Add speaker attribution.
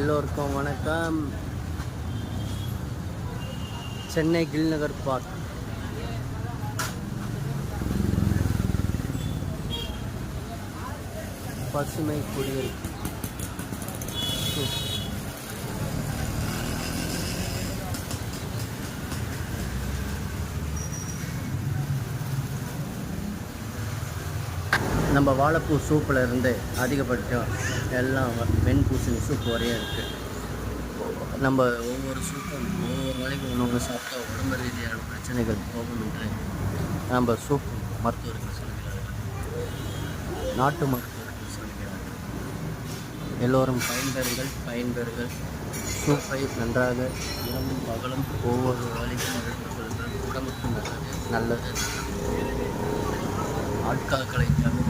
Speaker 1: எல்லோருக்கும் வணக்கம். சென்னை கில்நகர் பார்க். பசுமை குடியிருப்பு. நம்ம வாழைப்பூ சூப்பில் இருந்து அதிகபட்சம் எல்லாம் வெண்பூசணி சூப் வரையும் இருக்குது. நம்ம ஒவ்வொரு சூப்பும் ஒவ்வொரு நாளைக்கு ஒன்று சாப்பிட்டா உடம்பு ரீதியான பிரச்சனைகள் போகும் என்று நம்ம சூப் மருத்துவர்கள் சொல்கிறார்கள், நாட்டு மருத்துவர்கள் சொல்கிறார்கள். எல்லோரும் பயன்பெறுங்கள். சூப்பை நன்றாக இரவும் பகலும் ஒவ்வொரு வேலைக்கும் எடுத்துக்கொள்ளுங்கள். உடம்புக்கு நல்லது. ஆட்காக்களை தவிர